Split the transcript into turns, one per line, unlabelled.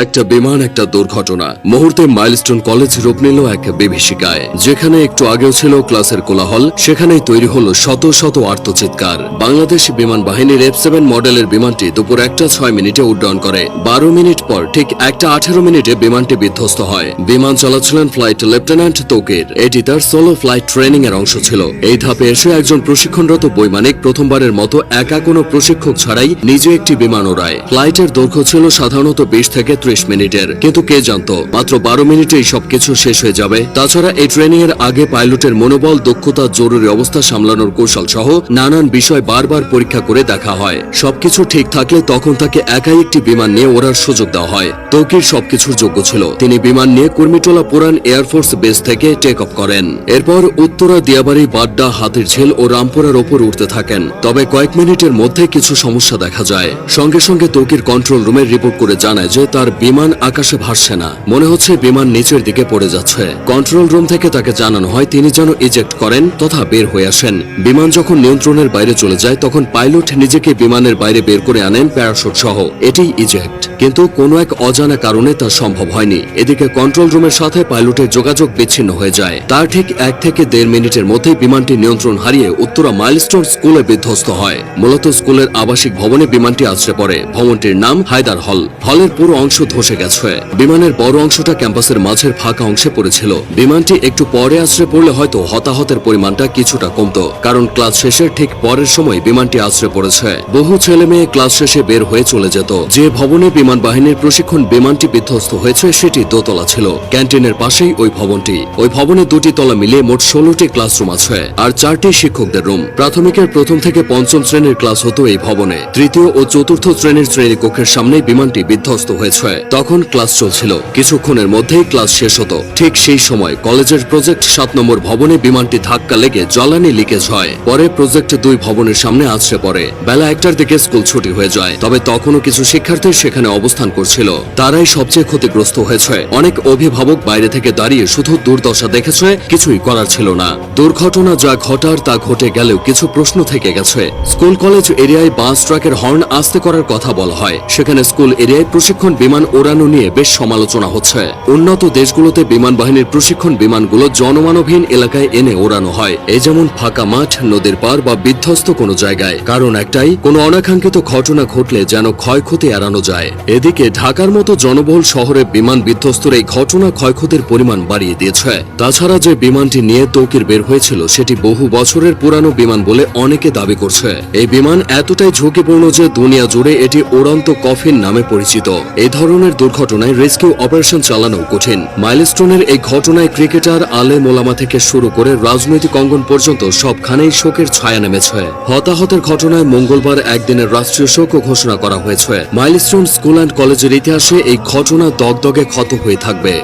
একটা বিমান, একটা দুর্ঘটনা। মুহূর্তে মাইলস্টোন কলেজ রূপ নিল এক বিভীষিকায়। যেখানে একটু আগেও ছিল ক্লাসের কোলাহল, সেখানেই তৈরি হলো শত শত আর্তচিৎকার। বাংলাদেশ বিমান বাহিনীর F7 মডেলের বিমানটি দুপুর 1:06 উড্ডয়ন করে। 12 মিনিট পর ঠিক 1:18 বিমানটি বিধ্বস্ত হয়। বিমান চালাচ্ছিলেন ফ্লাইট লেফটেন্যান্ট তৌকির। এটি তার সোলো ফ্লাইট ট্রেনিং এর অংশ ছিল। এই ধাপে এসে একজন প্রশিক্ষণরত বৈমানিক প্রথমবারের মতো একা কোনো প্রশিক্ষক ছাড়াই নিজে একটি বিমান ওড়ায়। ফ্লাইটের দৈর্ঘ্য ছিল সাধারণত 20 থেকে 30 মিনিটের, কিন্তু কে জানতো মাত্র 12 মিনিটেই সবকিছু শেষ হয়ে যাবে। তাছাড়া এই ট্রেনিং এর আগে পাইলটের মনোবল, দক্ষতা, জরুরি অবস্থা সামলানোর কৌশল সহ নানান বিষয় বারবার পরীক্ষা করে দেখা হয়। সবকিছু ঠিক থাকলে তখন তাকে একাই একটি বিমান নিয়ে ওড়ার সুযোগ দেওয়া হয়। তৌকির সবকিছুর যোগ্য ছিল। তিনি বিমান নিয়ে কুর্মিটোলা পুরান এয়ারফোর্স বেস থেকে টেক অফ করেন। এরপর উত্তরা, দিয়াবাড়ি, বাড্ডা, হাতিরঝিল ও রামপুরার ওপর উঠতে থাকেন। তবে কয়েক মিনিটের মধ্যে কিছু সমস্যা দেখা যায়। সঙ্গে সঙ্গে তৌকির কন্ট্রোল রুমে রিপোর্ট করে জানায় যে তার বিমান আকাশে ভাসছে না, মনে হচ্ছে বিমান নিচের দিকে পড়ে যাচ্ছে। কন্ট্রোল রুম থেকে তাকে জানানো হয় তিনি যেন ইজেক্ট করেন তথা বের হয়ে আসেন। বিমান যখন নিয়ন্ত্রণের বাইরে চলে যায় তখন পাইলট নিজেকে বিমানের বাইরে বের করে আনেন প্যারাশুট সহ। এটি ইজেক্ট, কিন্তু কোনো এক অজানা কারণে তা সম্ভব হয়নি। এদিকে কন্ট্রোল রুমের সাথে পাইলটের যোগাযোগ বিচ্ছিন্ন হয়ে যায়। তার ঠিক 1 থেকে 1.5 মিনিটের মধ্যে বিমানটি নিয়ন্ত্রণ হারিয়ে উত্তরা মাইলস্টোন স্কুলে বিধ্বস্ত হয়। মূলত স্কুলের আবাসিক ভবনে বিমানটি আছড়ে পড়ে। ভবনটির নাম হায়দার হল। হলের পুরো অংশ ধসে গেছে। বিমানের বড় অংশটা ক্যাম্পাসের মাঝের ফাঁকা অংশে পড়েছিল। বিমানটি একটু পরে আছড়ে পড়লে হয়তো হতাহতের পরিমাণটা কিছুটা কমতো, কারণ ক্লাস শেষের ঠিক পরের সময় বিমানটি আছড়ে পড়েছে। বহু ছেলে মেয়ে ক্লাস শেষে বের হয়ে চলে যেত। যে ভবনে বিমান বাহিনীর প্রশিক্ষণ বিমানটি বিধ্বস্ত হয়েছে সেটি দোতলা ছিল। ক্যান্টিনের পাশেই ওই ভবনটি। ওই ভবনে 2টি তলা মিলিয়ে মোট 16টি ক্লাসরুম আছে আর 4টি শিক্ষকদের রুম। প্রাথমিকের 1ম থেকে 5ম শ্রেণীর ক্লাস হতো এই ভবনে। 3য় ও 4র্থ শ্রেণীর শ্রেণীকক্ষের সামনে বিমানটি বিধ্বস্ত হয়েছে। তখন ক্লাস চলছিল। কিছুক্ষণের মধ্যেই ক্লাস শেষ হতো। ঠিক সেই সময় কলেজের প্রজেক্ট 7 নম্বর ভবনে বিমানটি ধাক্কা লেগে জ্বালানি লিকেজ হয়। পরে প্রজেক্ট 2 ভবনের সামনে আছড়ে পড়ে। বেলা 1টার দিকে স্কুল ছুটি হয়ে যায়। তবে তখনও কিছু শিক্ষার্থী সেখানে অবস্থান করছিল। তারাই সবচেয়ে ক্ষতিগ্রস্ত হয়েছে। অনেক অভিভাবক বাইরে থেকে দাঁড়িয়ে শুধু দুর্দশা দেখেছে, কিছুই করার ছিল না। দুর্ঘটনা যা ঘটার তা ঘটে গেলেও কিছু প্রশ্ন থেকে গেছে। স্কুল কলেজ এরিয়ায় বাস ট্রাকের হর্ন আস্তে করার কথা বলা হয়। সেখানে স্কুল এরিয়ায় প্রশিক্ষণ বিমান ওড়ানো নিয়ে বেশ সমালোচনা হচ্ছে। উন্নত দেশগুলোতে বিমান বাহিনীর প্রশিক্ষণ বিমানগুলো জনমানবহীন এলাকায় এনে ওড়ানো হয়, এই যেমন ফাঁকা মাঠ, নদীর পার বা বিধ্বস্ত কোনো জায়গায়। কারণ একটাই, কোনো অনাকাঙ্ক্ষিত ঘটনা ঘটলে যেন ক্ষয়ক্ষতি এড়ানো যায়। এদিকে ঢাকার মতো জনবহুল শহরে বিমান বিধ্বস্তের এই ঘটনা ক্ষয়ক্ষতির পরিমাণ বাড়িয়ে দিয়েছে। তাছাড়া যে বিমানটি নিয়ে তৌকির বের হয়েছিল সেটি বহু বছরের পুরানো বিমান বলে অনেকে দাবি করছে। এই বিমান এতটাই ঝুঁকিপূর্ণ যে দুনিয়া জুড়ে এটি উড়ন্ত কফিন নামে পরিচিত। এই ধরনের দুর্ঘটনায় রেস্কিউ অপারেশন চালানো কঠিন। মাইলস্টোনের এই ঘটনায় ক্রিকেটার, আলেম ওলামা থেকে শুরু করে রাজনৈতিক অঙ্গন পর্যন্ত সবখানেই শোকের ছায়া নেমেছে। হতাহতের ঘটনায় মঙ্গলবার একদিনের রাষ্ট্রীয় শোক ঘোষণা করা হয়েছে। মাইলস্টোন স্কুল অ্যান্ড কলেজের ইতিহাসে এই ঘটনা দগদগে ক্ষত হয়ে থাকবে।